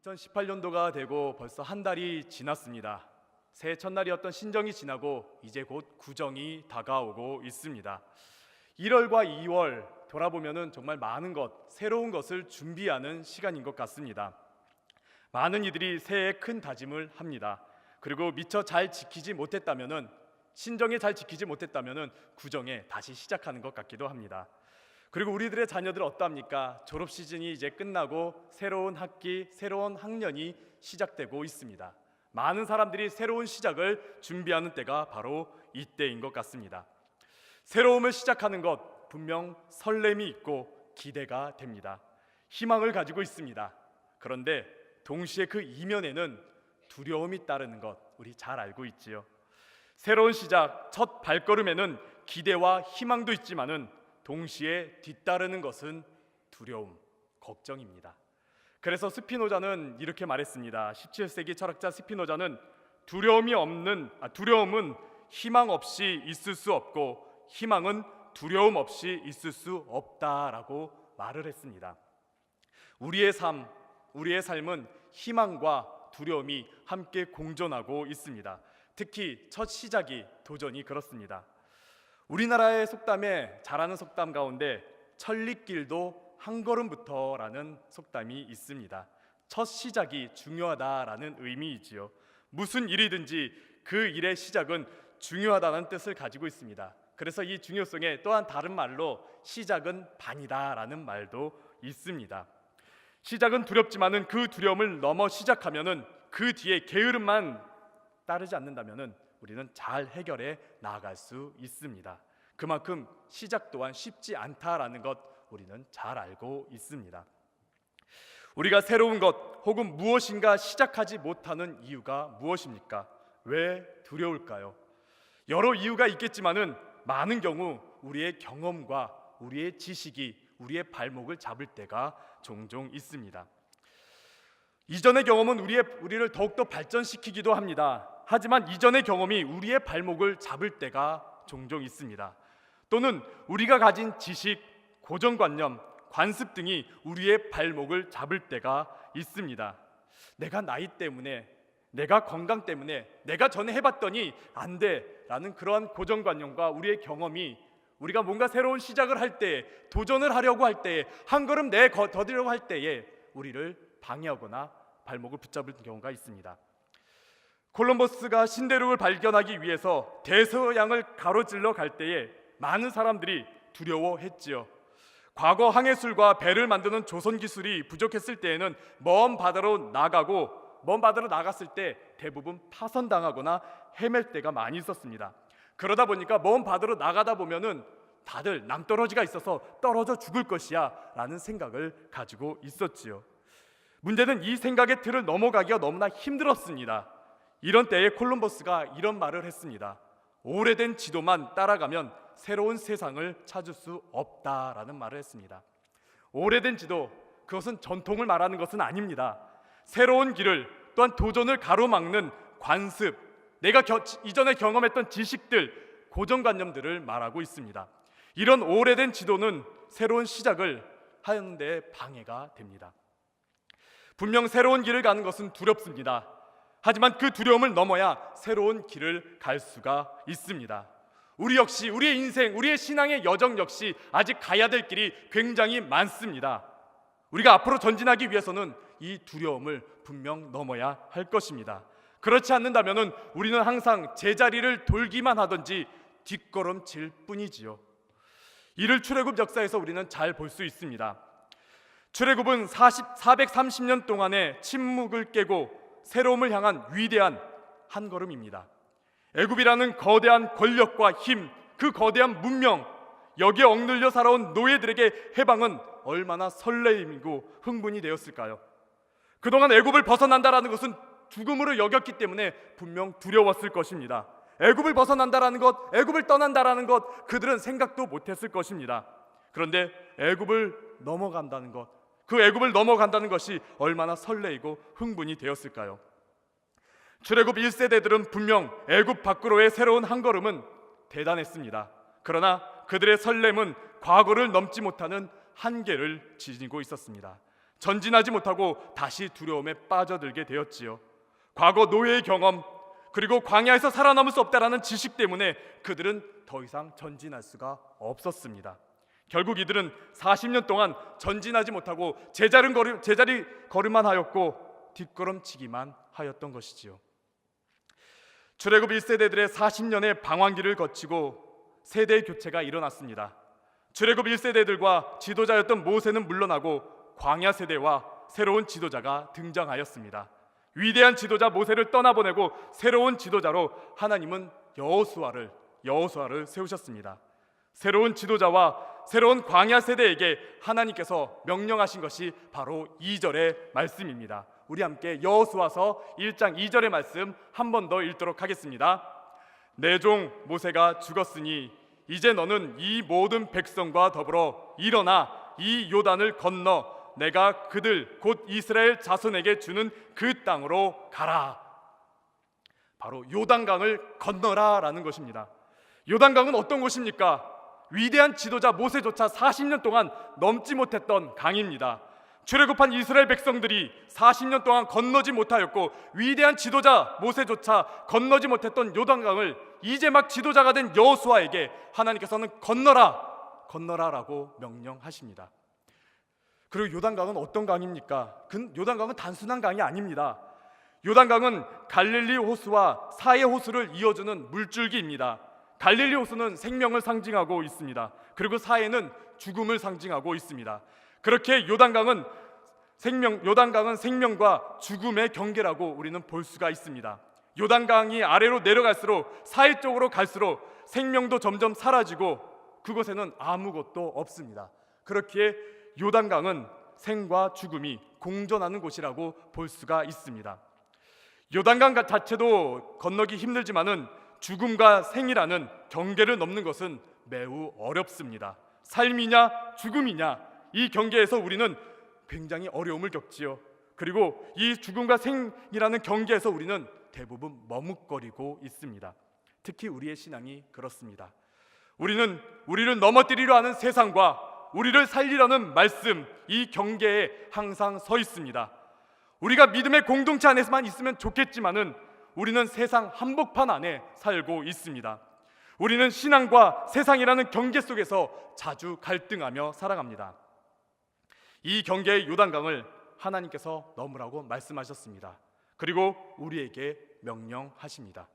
2018년도가 되고 벌써 한 달이 지났습니다. 새해 첫날이었던 신정이 지나고 이제 곧 구정이 다가오고 있습니다. 1월과 2월 돌아보면은 정말 많은 것, 새로운 것을 준비하는 시간인 것 같습니다. 많은 이들이 새해에 큰 다짐을 합니다. 그리고 미처 잘 지키지 못했다면은, 신정에 잘 지키지 못했다면은 구정에 다시 시작하는 것 같기도 합니다. 그리고 우리들의 자녀들 어떠합니까? 졸업 시즌이 이제 끝나고 새로운 학기, 새로운 학년이 시작되고 있습니다. 많은 사람들이 새로운 시작을 준비하는 때가 바로 이때인 것 같습니다. 새로움을 시작하는 것, 분명 설렘이 있고 기대가 됩니다. 희망을 가지고 있습니다. 그런데 동시에 그 이면에는 두려움이 따르는 것, 우리 잘 알고 있지요. 새로운 시작, 첫 발걸음에는 기대와 희망도 있지만은 동시에 뒤따르는 것은 두려움, 걱정입니다. 그래서 스피노자는 이렇게 말했습니다. 17세기 철학자 스피노자는 두려움은 희망 없이 있을 수 없고 희망은 두려움 없이 있을 수 없다라고 말을 했습니다. 우리의 삶은 희망과 두려움이 함께 공존하고 있습니다. 특히 첫 시작이 도전이 그렇습니다. 우리나라의 속담에 잘하는 속담 가운데 천리길도 한 걸음부터라는 속담이 있습니다. 첫 시작이 중요하다라는 의미이지요. 무슨 일이든지 그 일의 시작은 중요하다는 뜻을 가지고 있습니다. 그래서 이 중요성에 또한 다른 말로 시작은 반이다라는 말도 있습니다. 시작은 두렵지만은 그 두려움을 넘어 시작하면은 그 뒤에 게으름만 따르지 않는다면은 우리는 잘 해결해 나아갈 수 있습니다. 그만큼 시작 또한 쉽지 않다라는 것 우리는 잘 알고 있습니다. 우리가 새로운 것 혹은 무엇인가 시작하지 못하는 이유가 무엇입니까? 왜 두려울까요? 여러 이유가 있겠지만은 많은 경우 우리의 경험과 우리의 지식이 우리의 발목을 잡을 때가 종종 있습니다. 이전의 경험은 우리를 더욱더 발전시키기도 합니다. 하지만 이전의 경험이 우리의 발목을 잡을 때가 종종 있습니다. 또는 우리가 가진 지식, 고정관념, 관습 등이 우리의 발목을 잡을 때가 있습니다. 내가 나이 때문에, 내가 건강 때문에, 내가 전에 해봤더니 안 돼 라는 그러한 고정관념과 우리의 경험이 우리가 뭔가 새로운 시작을 할 때, 도전을 하려고 할 때, 한 걸음 더디려고 할 때에 우리를 방해하거나 발목을 붙잡을 경우가 있습니다. 콜럼버스가 신대륙을 발견하기 위해서 대서양을 가로질러 갈 때에 많은 사람들이 두려워했지요. 과거 항해술과 배를 만드는 조선 기술이 부족했을 때에는 먼 바다로 나갔을 때 대부분 파선당하거나 헤맬 때가 많이 있었습니다. 그러다 보니까 먼 바다로 나가다 보면은 다들 낭떠러지가 있어서 떨어져 죽을 것이야 라는 생각을 가지고 있었지요. 문제는 이 생각의 틀을 넘어가기가 너무나 힘들었습니다. 이런 때에 콜럼버스가 이런 말을 했습니다. 오래된 지도만 따라가면 새로운 세상을 찾을 수 없다라는 말을 했습니다. 오래된 지도, 그것은 전통을 말하는 것은 아닙니다. 새로운 길을, 또한 도전을 가로막는 관습, 내가 이전에 경험했던 지식들, 고정관념들을 말하고 있습니다. 이런 오래된 지도는 새로운 시작을 하는 데 방해가 됩니다. 분명 새로운 길을 가는 것은 두렵습니다. 하지만 그 두려움을 넘어야 새로운 길을 갈 수가 있습니다. 우리 역시 우리의 인생, 우리의 신앙의 여정 역시 아직 가야 될 길이 굉장히 많습니다. 우리가 앞으로 전진하기 위해서는 이 두려움을 분명 넘어야 할 것입니다. 그렇지 않는다면 우리는 항상 제자리를 돌기만 하든지 뒷걸음질 뿐이지요. 이를 출애굽 역사에서 우리는 잘 볼 수 있습니다. 출애굽은 430년 동안의 침묵을 깨고 새로움을 향한 위대한 한 걸음입니다. 애굽이라는 거대한 권력과 힘, 그 거대한 문명, 여기에 억눌려 살아온 노예들에게 해방은 얼마나 설레임이고 흥분이 되었을까요? 그동안 애굽을 벗어난다라는 것은 죽음으로 여겼기 때문에 분명 두려웠을 것입니다. 애굽을 벗어난다라는 것, 애굽을 떠난다라는 것, 그들은 생각도 못했을 것입니다. 그런데 애굽을 넘어간다는 것, 그 애굽을 넘어간다는 것이 얼마나 설레이고 흥분이 되었을까요? 출애굽 1세대들은 분명 애굽 밖으로의 새로운 한 걸음은 대단했습니다. 그러나 그들의 설렘은 과거를 넘지 못하는 한계를 지니고 있었습니다. 전진하지 못하고 다시 두려움에 빠져들게 되었지요. 과거 노예의 경험, 그리고 광야에서 살아남을 수 없다라는 지식 때문에 그들은 더 이상 전진할 수가 없었습니다. 결국 이들은 40년 동안 전진하지 못하고 제자리 걸음만 하였고 뒷걸음치기만 하였던 것이지요. 출애굽 1세대들의 40년의 방황기를 거치고 세대 교체가 일어났습니다. 출애굽 1세대들과 지도자였던 모세는 물러나고 광야 세대와 새로운 지도자가 등장하였습니다. 위대한 지도자 모세를 떠나보내고 새로운 지도자로 하나님은 여호수아를 세우셨습니다. 새로운 지도자와 새로운 광야 세대에게 하나님께서 명령하신 것이 바로 2절의 말씀입니다. 우리 함께 여호수아서 1장 2절의 말씀 한 번 더 읽도록 하겠습니다. 내 종 모세가 죽었으니 이제 너는 이 모든 백성과 더불어 일어나 이 요단을 건너 내가 그들 곧 이스라엘 자손에게 주는 그 땅으로 가라. 바로 요단강을 건너라 라는 것입니다. 요단강은 어떤 곳입니까? 위대한 지도자 모세조차 40년 동안 넘지 못했던 강입니다. 출애굽한 이스라엘 백성들이 40년 동안 건너지 못하였고 위대한 지도자 모세조차 건너지 못했던 요단강을 이제 막 지도자가 된 여호수아에게 하나님께서는 건너라라고 명령하십니다. 그리고 요단강은 어떤 강입니까? 요단강은 단순한 강이 아닙니다. 요단강은 갈릴리 호수와 사해 호수를 이어주는 물줄기입니다. 갈릴리 호수는 생명을 상징하고 있습니다. 그리고 사해는 죽음을 상징하고 있습니다. 그렇게 요단강은 생명과 죽음의 경계라고 우리는 볼 수가 있습니다. 요단강이 아래로 내려갈수록 사해 쪽으로 갈수록 생명도 점점 사라지고 그곳에는 아무것도 없습니다. 그렇기에 요단강은 생과 죽음이 공존하는 곳이라고 볼 수가 있습니다. 요단강 자체도 건너기 힘들지만은 죽음과 생이라는 경계를 넘는 것은 매우 어렵습니다. 삶이냐 죽음이냐 이 경계에서 우리는 굉장히 어려움을 겪지요. 그리고 이 죽음과 생이라는 경계에서 우리는 대부분 머뭇거리고 있습니다. 특히 우리의 신앙이 그렇습니다. 우리는 우리를 넘어뜨리려 하는 세상과 우리를 살리려는 말씀, 이 경계에 항상 서 있습니다. 우리가 믿음의 공동체 안에서만 있으면 좋겠지만은 우리는 세상 한복판 안에 살고 있습니다. 우리는 신앙과 세상이라는 경계 속에서 자주 갈등하며 살아갑니다. 이 경계의 요단강을 하나님께서 넘으라고 말씀하셨습니다. 그리고 우리에게 명령하십니다.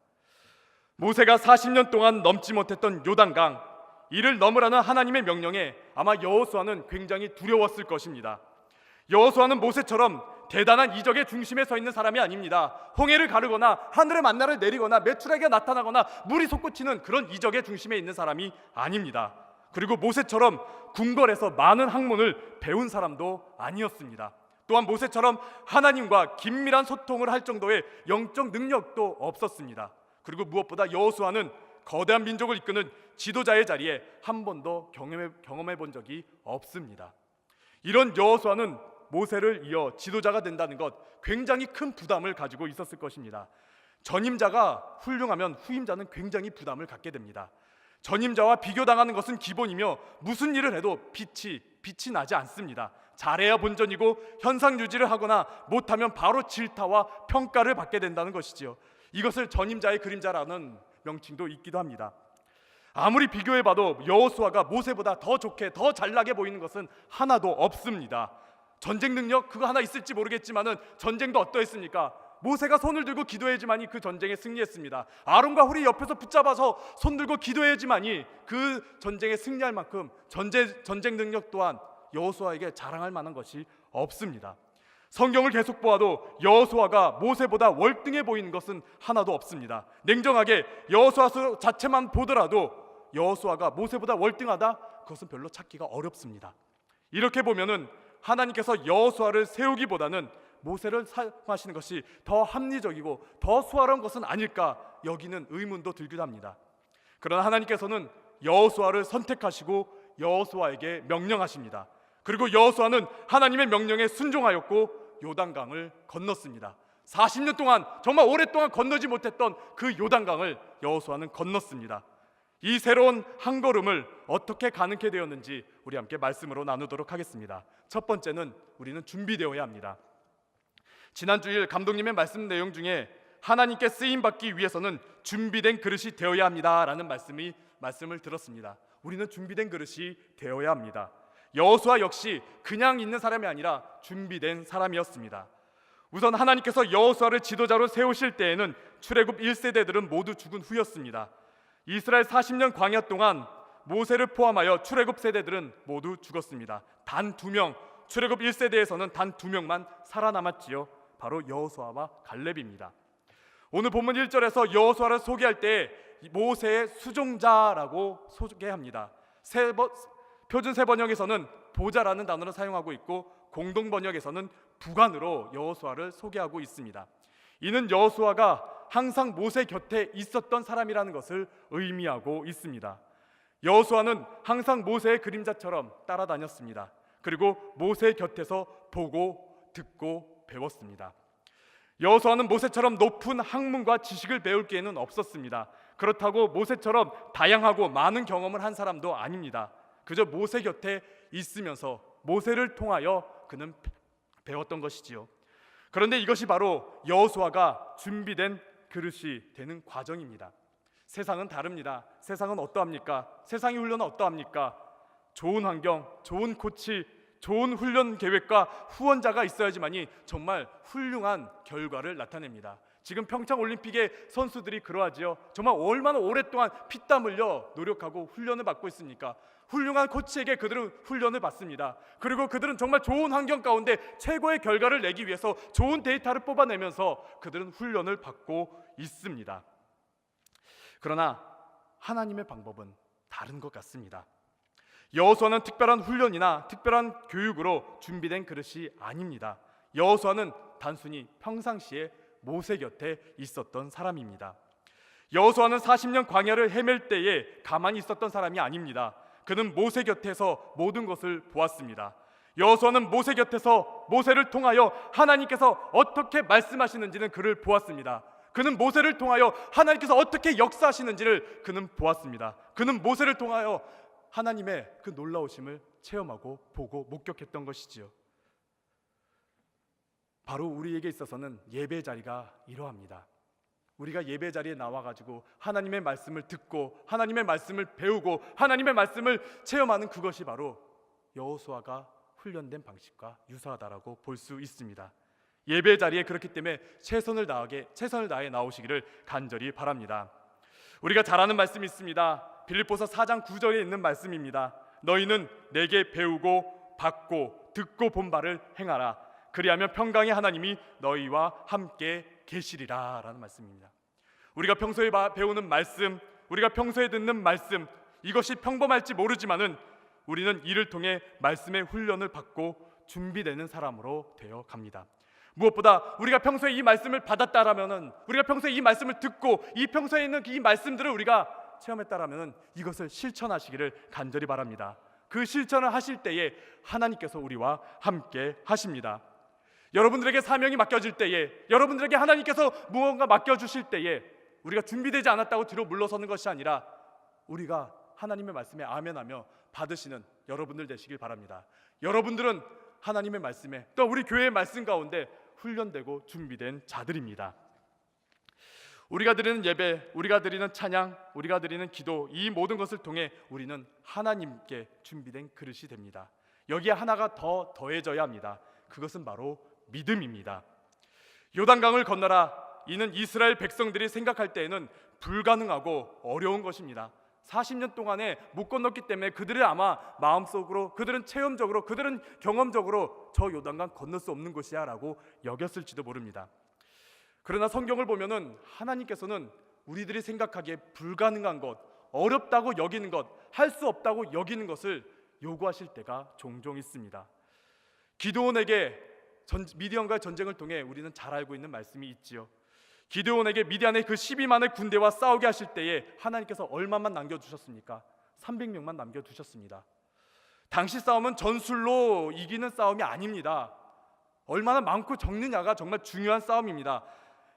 모세가 40년 동안 넘지 못했던 요단강, 이를 넘으라는 하나님의 명령에 아마 여호수아는 굉장히 두려웠을 것입니다. 여호수아는 모세처럼 대단한 이적의 중심에 서 있는 사람이 아닙니다. 홍해를 가르거나 하늘의 만나를 내리거나 메추라기가 나타나거나 물이 솟구치는 그런 이적의 중심에 있는 사람이 아닙니다. 그리고 모세처럼 궁궐에서 많은 학문을 배운 사람도 아니었습니다. 또한 모세처럼 하나님과 긴밀한 소통을 할 정도의 영적 능력도 없었습니다. 그리고 무엇보다 여호수아는 거대한 민족을 이끄는 지도자의 자리에 한 번도 경험해 본 적이 없습니다. 이런 여호수아는 모세를 이어 지도자가 된다는 것, 굉장히 큰 부담을 가지고 있었을 것입니다. 전임자가 훌륭하면 후임자는 굉장히 부담을 갖게 됩니다. 전임자와 비교당하는 것은 기본이며 무슨 일을 해도 빛이 나지 않습니다. 잘해야 본전이고 현상 유지를 하거나 못하면 바로 질타와 평가를 받게 된다는 것이지요. 이것을 전임자의 그림자라는 명칭도 있기도 합니다. 아무리 비교해봐도 여호수아가 모세보다 더 좋게 더 잘나게 보이는 것은 하나도 없습니다. 전쟁 능력 그거 하나 있을지 모르겠지만은 전쟁도 어떠했습니까? 모세가 손을 들고 기도해야지만이 그 전쟁에 승리했습니다. 아론과 훌이 옆에서 붙잡아서 손 들고 기도해야지만이 그 전쟁에 승리할 만큼 전쟁 능력 또한 여호수아에게 자랑할 만한 것이 없습니다. 성경을 계속 보아도 여호수아가 모세보다 월등해 보이는 것은 하나도 없습니다. 냉정하게 여호수아 자체만 보더라도 여호수아가 모세보다 월등하다? 그것은 별로 찾기가 어렵습니다. 이렇게 보면은 하나님께서 여호수아를 세우기보다는 모세를 사용하시는 것이 더 합리적이고 더 수월한 것은 아닐까 여기는 의문도 들기도 합니다. 그러나 하나님께서는 여호수아를 선택하시고 여호수아에게 명령하십니다. 그리고 여호수아는 하나님의 명령에 순종하였고 요단강을 건넜습니다. 40년 동안 정말 오랫동안 건너지 못했던 그 요단강을 여호수아는 건넜습니다. 이 새로운 한 걸음을 어떻게 가능케 되었는지 우리 함께 말씀으로 나누도록 하겠습니다. 첫 번째는 우리는 준비되어야 합니다. 지난 주일 감독님의 말씀 내용 중에 하나님께 쓰임 받기 위해서는 준비된 그릇이 되어야 합니다라는 말씀을 들었습니다. 우리는 준비된 그릇이 되어야 합니다. 여호수아 역시 그냥 있는 사람이 아니라 준비된 사람이었습니다. 우선 하나님께서 여호수아를 지도자로 세우실 때에는 출애굽 1세대들은 모두 죽은 후였습니다. 이스라엘 40년 광야 동안 모세를 포함하여 출애굽 세대들은 모두 죽었습니다. 단 2명, 출애굽 1세대에서는 단 2명만 살아남았지요. 바로 여호수아와 갈렙입니다. 오늘 본문 1절에서 여호수아를 소개할 때 모세의 수종자라고 소개합니다. 표준 세번역에서는 보좌라는 단어를 사용하고 있고 공동 번역에서는 부관으로 여호수아를 소개하고 있습니다. 이는 여호수아가 항상 모세 곁에 있었던 사람이라는 것을 의미하고 있습니다. 여호수아는 항상 모세의 그림자처럼 따라다녔습니다. 그리고 모세 곁에서 보고 듣고 배웠습니다. 여호수아는 모세처럼 높은 학문과 지식을 배울 기회는 없었습니다. 그렇다고 모세처럼 다양하고 많은 경험을 한 사람도 아닙니다. 그저 모세 곁에 있으면서 모세를 통하여 그는 배웠던 것이지요. 그런데 이것이 바로 여호수아가 준비된 그릇이 되는 과정입니다. 세상은 다릅니다. 세상은 어떠합니까? 세상의 훈련은 어떠합니까? 좋은 환경, 좋은 코치, 좋은 훈련 계획과 후원자가 있어야지만이 정말 훌륭한 결과를 나타냅니다. 지금 평창올림픽의 선수들이 그러하지요. 정말 얼마나 오랫동안 피땀 흘려 노력하고 훈련을 받고 있습니까? 훌륭한 코치에게 그들은 훈련을 받습니다. 그리고 그들은 정말 좋은 환경 가운데 최고의 결과를 내기 위해서 좋은 데이터를 뽑아내면서 그들은 훈련을 받고 있습니다. 그러나 하나님의 방법은 다른 것 같습니다. 여호수아는 특별한 훈련이나 특별한 교육으로 준비된 그릇이 아닙니다. 여호수아는 단순히 평상시에 모세 곁에 있었던 사람입니다. 여호수아는 40년 광야를 헤맬 때에 가만히 있었던 사람이 아닙니다. 그는 모세 곁에서 모든 것을 보았습니다. 여호수아는 모세 곁에서 모세를 통하여 하나님께서 어떻게 말씀하시는지는 그를 보았습니다. 그는 모세를 통하여 하나님께서 어떻게 역사하시는지를 그는 보았습니다. 그는 모세를 통하여 하나님의 그 놀라우심을 체험하고 보고 목격했던 것이지요. 바로 우리에게 있어서는 예배 자리가 이러합니다. 우리가 예배 자리에 나와가지고 하나님의 말씀을 듣고 하나님의 말씀을 배우고 하나님의 말씀을 체험하는 그것이 바로 여호수아가 훈련된 방식과 유사하다라고 볼 수 있습니다. 예배 자리에 그렇기 때문에 최선을 다해 나오시기를 간절히 바랍니다. 우리가 잘 아는 말씀이 있습니다. 빌립보서 4장 9절에 있는 말씀입니다. 너희는 내게 배우고 받고 듣고 본 바를 행하라. 그리하면 평강의 하나님이 너희와 함께 계시리라 라는 말씀입니다. 우리가 평소에 배우는 말씀, 우리가 평소에 듣는 말씀, 이것이 평범할지 모르지만은 우리는 이를 통해 말씀의 훈련을 받고 준비되는 사람으로 되어 갑니다. 무엇보다 우리가 평소에 이 말씀을 받았다라면은, 우리가 평소에 이 말씀을 듣고 이 평소에 있는 이 말씀들을 우리가 체험했다라면은 이것을 실천하시기를 간절히 바랍니다. 그 실천을 하실 때에 하나님께서 우리와 함께 하십니다. 여러분들에게 사명이 맡겨질 때에, 여러분들에게 하나님께서 무언가 맡겨주실 때에 우리가 준비되지 않았다고 뒤로 물러서는 것이 아니라 우리가 하나님의 말씀에 아멘하며 받으시는 여러분들 되시길 바랍니다. 여러분들은 하나님의 말씀에, 또 우리 교회의 말씀 가운데 훈련되고 준비된 자들입니다. 우리가 드리는 예배, 우리가 드리는 찬양, 우리가 드리는 기도, 이 모든 것을 통해 우리는 하나님께 준비된 그릇이 됩니다. 여기에 하나가 더 더해져야 합니다. 그것은 바로 믿음입니다. 요단강을 건너라, 이는 이스라엘 백성들이 생각할 때에는 불가능하고 어려운 것입니다. 40년 동안에 못 건넜기 때문에 그들은 아마 마음속으로, 그들은 체험적으로, 그들은 경험적으로 저 요단강 건널 수 없는 곳이야 라고 여겼을지도 모릅니다. 그러나 성경을 보면은 하나님께서는 우리들이 생각하기에 불가능한 것, 어렵다고 여기는 것, 할 수 없다고 여기는 것을 요구하실 때가 종종 있습니다. 기드온에게 미디안과의 전쟁을 통해 우리는 잘 알고 있는 말씀이 있지요. 기드온에게 미디안의 그 12만의 군대와 싸우게 하실 때에 하나님께서 얼마만 남겨두셨습니까? 300명만 남겨두셨습니다. 당시 싸움은 전술로 이기는 싸움이 아닙니다. 얼마나 많고 적느냐가 정말 중요한 싸움입니다.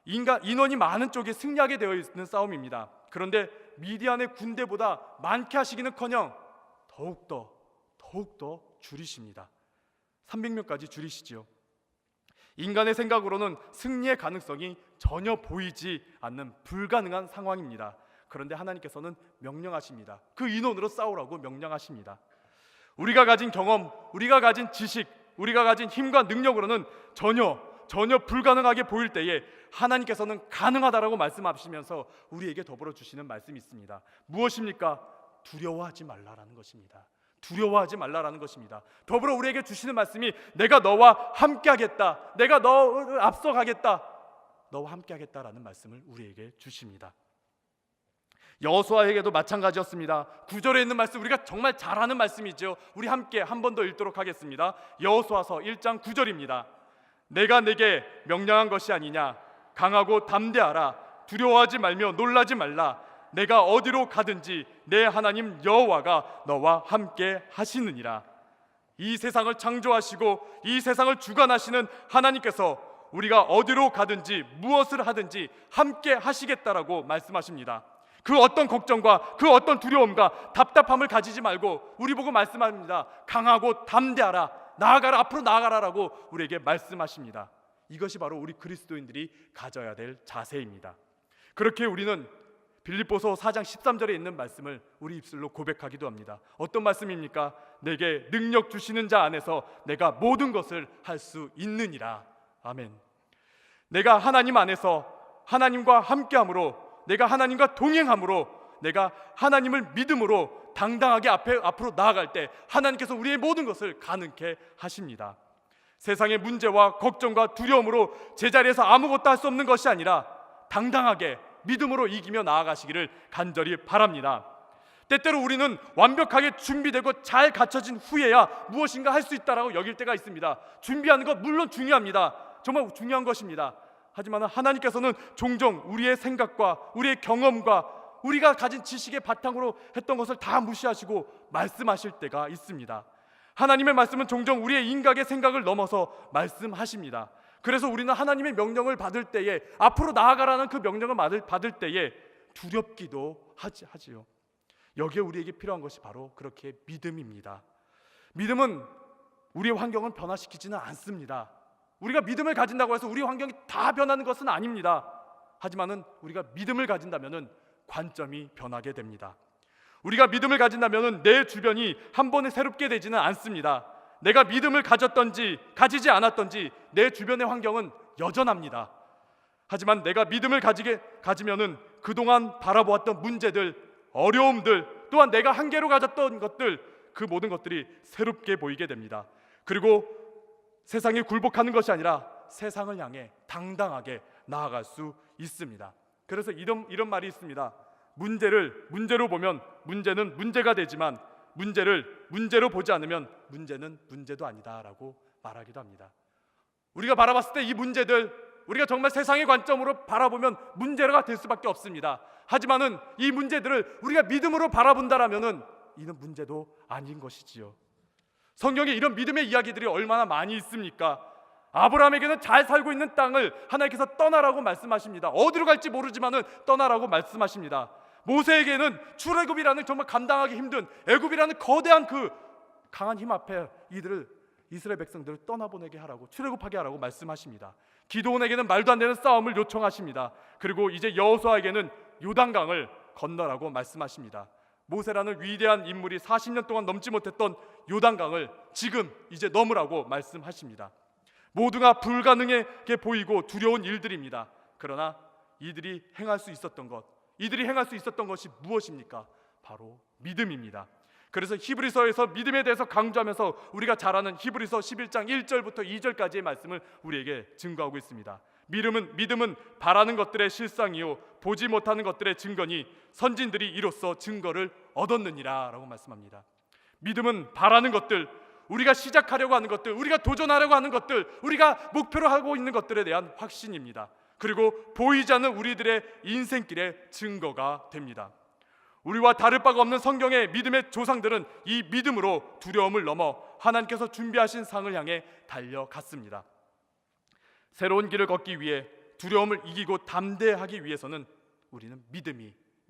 인원이 많은 쪽이 승리하게 되어 있는 싸움입니다. 그런데 미디안의 군대보다 많게 하시기는커녕 더욱더 줄이십니다. 300명까지 줄이시지요. 인간의 생각으로는 승리의 가능성이 전혀 보이지 않는 불가능한 상황입니다. 그런데 하나님께서는 명령하십니다. 그 인원으로 싸우라고 명령하십니다. 우리가 가진 경험, 우리가 가진 지식, 우리가 가진 힘과 능력으로는 전혀 불가능하게 보일 때에 하나님께서는 가능하다라고 말씀하시면서 우리에게 더불어 주시는 말씀이 있습니다. 무엇입니까? 두려워하지 말라라는 것입니다. 두려워하지 말라라는 것입니다. 더불어 우리에게 주시는 말씀이 내가 너와 함께하겠다, 내가 너를 앞서가겠다, 너와 함께하겠다라는 말씀을 우리에게 주십니다. 여호수아에게도 마찬가지였습니다. 9절에 있는 말씀 우리가 정말 잘 아는 말씀이죠. 우리 함께 한 번 더 읽도록 하겠습니다. 여호수아서 1장 9절입니다. 내가 내게 명령한 것이 아니냐, 강하고 담대하라, 두려워하지 말며 놀라지 말라, 내가 어디로 가든지 내 하나님 여호와가 너와 함께 하시느니라. 이 세상을 창조하시고 이 세상을 주관하시는 하나님께서 우리가 어디로 가든지 무엇을 하든지 함께 하시겠다라고 말씀하십니다. 그 어떤 걱정과 그 어떤 두려움과 답답함을 가지지 말고 우리 보고 말씀합니다. 강하고 담대하라, 나아가라, 앞으로 나아가라라고 우리에게 말씀하십니다. 이것이 바로 우리 그리스도인들이 가져야 될 자세입니다. 그렇게 우리는 빌립보서 4장 13절에 있는 말씀을 우리 입술로 고백하기도 합니다. 어떤 말씀입니까? 내게 능력 주시는 자 안에서 내가 모든 것을 할 수 있느니라. 아멘. 내가 하나님 안에서 하나님과 함께함으로, 내가 하나님과 동행함으로, 내가 하나님을 믿음으로 당당하게 앞으로 나아갈 때 하나님께서 우리의 모든 것을 가능케 하십니다. 세상의 문제와 걱정과 두려움으로 제자리에서 아무것도 할 수 없는 것이 아니라 당당하게 믿음으로 이기며 나아가시기를 간절히 바랍니다. 때때로 우리는 완벽하게 준비되고 잘 갖춰진 후에야 무엇인가 할 수 있다라고 여길 때가 있습니다. 준비하는 것 물론 중요합니다. 정말 중요한 것입니다. 하지만 하나님께서는 종종 우리의 생각과 우리의 경험과 우리가 가진 지식의 바탕으로 했던 것을 다 무시하시고 말씀하실 때가 있습니다. 하나님의 말씀은 종종 우리의 인각의 생각을 넘어서 말씀하십니다. 그래서 우리는 하나님의 명령을 받을 때에, 앞으로 나아가라는 그 명령을 받을 때에 두렵기도 하지요. 여기에 우리에게 필요한 것이 바로 그렇게 믿음입니다. 믿음은 우리의 환경을 변화시키지는 않습니다. 우리가 믿음을 가진다고 해서 우리 환경이 다 변하는 것은 아닙니다. 하지만은 우리가 믿음을 가진다면은 관점이 변하게 됩니다. 우리가 믿음을 가진다면은 내 주변이 한 번에 새롭게 되지는 않습니다. 내가 믿음을 가졌던지 가지지 않았던지 내 주변의 환경은 여전합니다. 하지만 내가 믿음을 가지면은 그동안 바라보았던 문제들, 어려움들, 또한 내가 한계로 가졌던 것들, 그 모든 것들이 새롭게 보이게 됩니다. 그리고 세상에 굴복하는 것이 아니라 세상을 향해 당당하게 나아갈 수 있습니다. 그래서 이런 말이 있습니다. 문제를 문제로 보면 문제는 문제가 되지만 문제를 문제로 보지 않으면 문제는 문제도 아니다라고 말하기도 합니다. 우리가 바라봤을 때 이 문제들, 우리가 정말 세상의 관점으로 바라보면 문제가 될 수밖에 없습니다. 하지만은 이 문제들을 우리가 믿음으로 바라본다라면은 이는 문제도 아닌 것이지요. 성경에 이런 믿음의 이야기들이 얼마나 많이 있습니까? 아브라함에게는 잘 살고 있는 땅을 하나님께서 떠나라고 말씀하십니다. 어디로 갈지 모르지만은 떠나라고 말씀하십니다. 모세에게는 출애굽이라는 정말 감당하기 힘든 애굽이라는 거대한 그 강한 힘 앞에 이스라엘 백성들을 떠나보내게 하라고, 출애굽하게 하라고 말씀하십니다. 기드온에게는 말도 안 되는 싸움을 요청하십니다. 그리고 이제 여호수아에게는 요단강을 건너라고 말씀하십니다. 모세라는 위대한 인물이 40년 동안 넘지 못했던 요단강을 지금 이제 넘으라고 말씀하십니다. 모두가 불가능하게 보이고 두려운 일들입니다. 그러나 이들이 행할 수 있었던 것이 무엇입니까? 바로 믿음입니다. 그래서 히브리서에서 믿음에 대해서 강조하면서 우리가 잘 아는 히브리서 11장 1절부터 2절까지의 말씀을 우리에게 증거하고 있습니다. 믿음은 바라는 것들의 실상이요 보지 못하는 것들의 증거니 선진들이 이로써 증거를 얻었느니라 라고 말씀합니다. 믿음은 바라는 것들, 우리가 시작하려고 하는 것들, 우리가 도전하려고 하는 것들, 우리가 목표로 하고 있는 것들에 대한 확신입니다. 그리고 보이지 않는 우리들의 인생길의 증거가 됩니다. 우리와 다를 바가 없는 성경의 믿음의 조상들은 이 믿음으로 두려움을 넘어 하나님께서 준비하신 상을 향해 달려갔습니다. 새로운 길을 걷기 위해 두려움을 이기고 담대하기 위해서는 우리는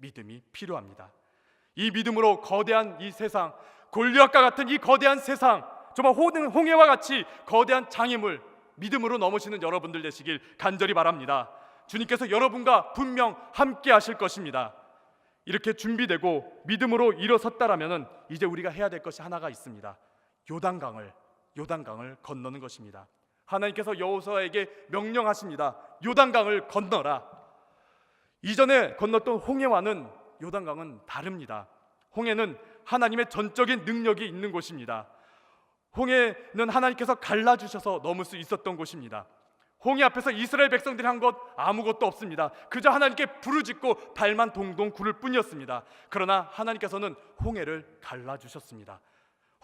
믿음이 필요합니다. 이 믿음으로 거대한 이 세상, 골리앗과 같은 이 거대한 세상, 정말 홍해와 같이 거대한 장애물 믿음으로 넘으시는 여러분들 되시길 간절히 바랍니다. 주님께서 여러분과 분명 함께 하실 것입니다. 이렇게 준비되고 믿음으로 일어섰다라면 이제 우리가 해야 될 것이 하나가 있습니다. 요단강을 건너는 것입니다. 하나님께서 여호수아에게 명령하십니다. 요단강을 건너라. 이전에 건넜던 홍해와는 요단강은 다릅니다. 홍해는 하나님의 전적인 능력이 있는 곳입니다. 홍해는 하나님께서 갈라주셔서 넘을 수 있었던 곳입니다. 홍해 앞에서 이스라엘 백성들이 한 것 아무것도 없습니다. 그저 하나님께 부르짖고 발만 동동 구를 뿐이었습니다. 그러나 하나님께서는 홍해를 갈라주셨습니다.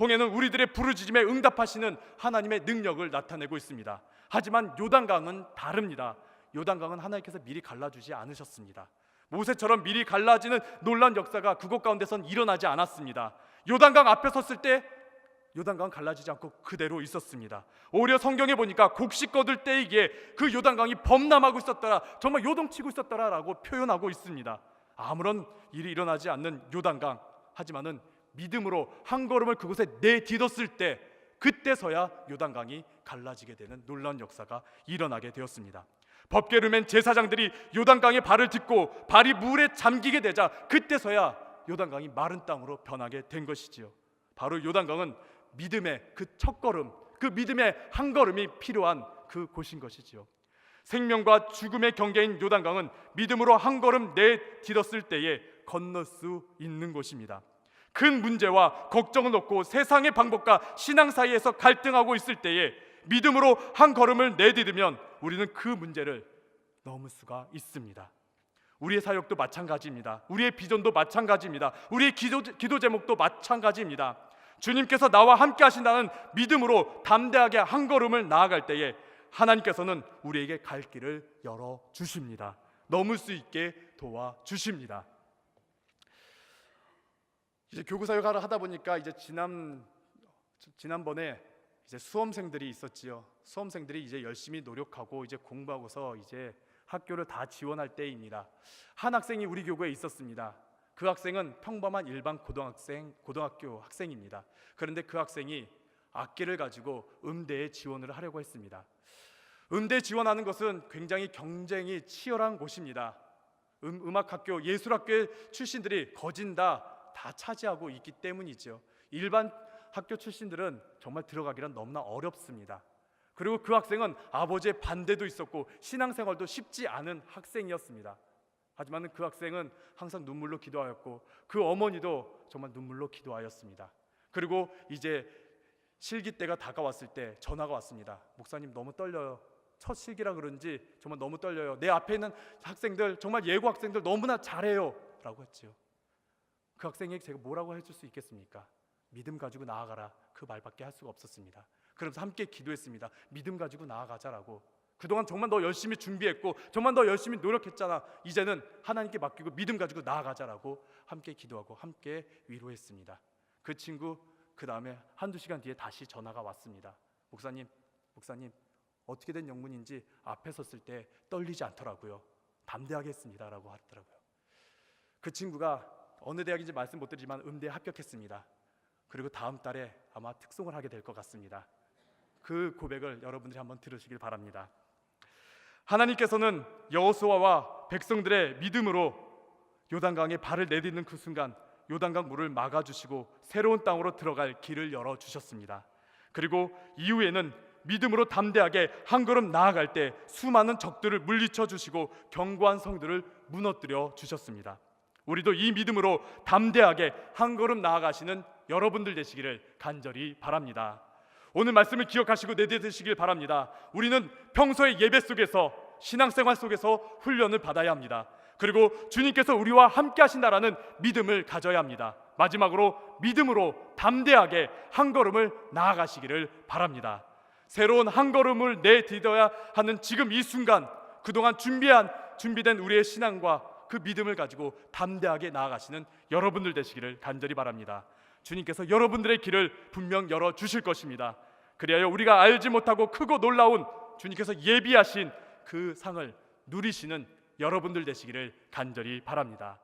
홍해는 우리들의 부르짖음에 응답하시는 하나님의 능력을 나타내고 있습니다. 하지만 요단강은 다릅니다. 요단강은 하나님께서 미리 갈라주지 않으셨습니다. 모세처럼 미리 갈라지는 놀라운 역사가 그곳 가운데선 일어나지 않았습니다. 요단강 앞에 섰을 때 요단강은 갈라지지 않고 그대로 있었습니다. 오히려 성경에 보니까 곡식 거둘 때이기에 그 요단강이 범람하고 있었더라, 정말 요동치고 있었더라라고 표현하고 있습니다. 아무런 일이 일어나지 않는 요단강, 하지만은 믿음으로 한 걸음을 그곳에 내딛었을 때 그때서야 요단강이 갈라지게 되는 놀라운 역사가 일어나게 되었습니다. 법궤를 맨 제사장들이 요단강에 발을 딛고 발이 물에 잠기게 되자 그때서야 요단강이 마른 땅으로 변하게 된 것이지요. 바로 요단강은 믿음의 그 첫걸음, 그 믿음의 한 걸음이 필요한 그 곳인 것이지요. 생명과 죽음의 경계인 요단강은 믿음으로 한 걸음 내딛었을 때에 건널 수 있는 곳입니다. 큰 문제와 걱정을 놓고 세상의 방법과 신앙 사이에서 갈등하고 있을 때에 믿음으로 한 걸음을 내딛으면 우리는 그 문제를 넘을 수가 있습니다. 우리의 사역도 마찬가지입니다. 우리의 비전도 마찬가지입니다. 우리의 기도 제목도 마찬가지입니다. 주님께서 나와 함께 하신다는 믿음으로 담대하게 한 걸음을 나아갈 때에 하나님께서는 우리에게 갈 길을 열어주십니다. 넘을 수 있게 도와주십니다. 이제 교구 사역을 하다 보니까 이제 지난번에 이제 수험생들이 있었지요. 수험생들이 이제 열심히 노력하고 이제 공부하고서 이제 학교를 다 지원할 때입니다. 한 학생이 우리 교구에 있었습니다. 그 학생은 평범한 일반 고등학교 학생입니다. 그런데 그 학생이 악기를 가지고 음대에 지원을 하려고 했습니다. 음대 지원하는 것은 굉장히 경쟁이 치열한 곳입니다. 음악학교, 예술학교의 출신들이 거진 다 차지하고 있기 때문이죠. 일반 학교 출신들은 정말 들어가기란 너무나 어렵습니다. 그리고 그 학생은 아버지의 반대도 있었고 신앙생활도 쉽지 않은 학생이었습니다. 하지만 그 학생은 항상 눈물로 기도하였고 그 어머니도 정말 눈물로 기도하였습니다. 그리고 이제 실기 때가 다가왔을 때 전화가 왔습니다. 목사님 너무 떨려요. 첫 실기라 그런지 정말 너무 떨려요. 내 앞에 있는 학생들 정말 예고 학생들 너무나 잘해요 라고 했죠. 그 학생에게 제가 뭐라고 해줄 수 있겠습니까? 믿음 가지고 나아가라, 그 말밖에 할 수가 없었습니다. 그러면서 함께 기도했습니다. 믿음 가지고 나아가자라고. 그동안 정말 너 열심히 준비했고 정말 너 열심히 노력했잖아. 이제는 하나님께 맡기고 믿음 가지고 나아가자라고 함께 기도하고 함께 위로했습니다. 그 친구 그 다음에 한두 시간 뒤에 다시 전화가 왔습니다. 목사님 어떻게 된 영문인지 앞에 섰을 때 떨리지 않더라고요. 담대하게 했습니다 라고 하더라고요. 그 친구가 어느 대학인지 말씀 못 드리지만 음대에 합격했습니다. 그리고 다음 달에 아마 특송을 하게 될 것 같습니다. 그 고백을 여러분들이 한번 들으시길 바랍니다. 하나님께서는 여호수아와 백성들의 믿음으로 요단강에 발을 내딛는 그 순간 요단강 물을 막아주시고 새로운 땅으로 들어갈 길을 열어주셨습니다. 그리고 이후에는 믿음으로 담대하게 한 걸음 나아갈 때 수많은 적들을 물리쳐 주시고 견고한 성들을 무너뜨려 주셨습니다. 우리도 이 믿음으로 담대하게 한 걸음 나아가시는 여러분들 되시기를 간절히 바랍니다. 오늘 말씀을 기억하시고 내딛으시길 바랍니다. 우리는 평소의 예배 속에서 신앙생활 속에서 훈련을 받아야 합니다. 그리고 주님께서 우리와 함께 하신다라는 믿음을 가져야 합니다. 마지막으로 믿음으로 담대하게 한 걸음을 나아가시기를 바랍니다. 새로운 한 걸음을 내딛어야 하는 지금 이 순간 그동안 준비된 우리의 신앙과 그 믿음을 가지고 담대하게 나아가시는 여러분들 되시기를 간절히 바랍니다. 주님께서 여러분들의 길을 분명 열어주실 것입니다. 그리하여 우리가 알지 못하고 크고 놀라운 주님께서 예비하신 그 상을 누리시는 여러분들 되시기를 간절히 바랍니다.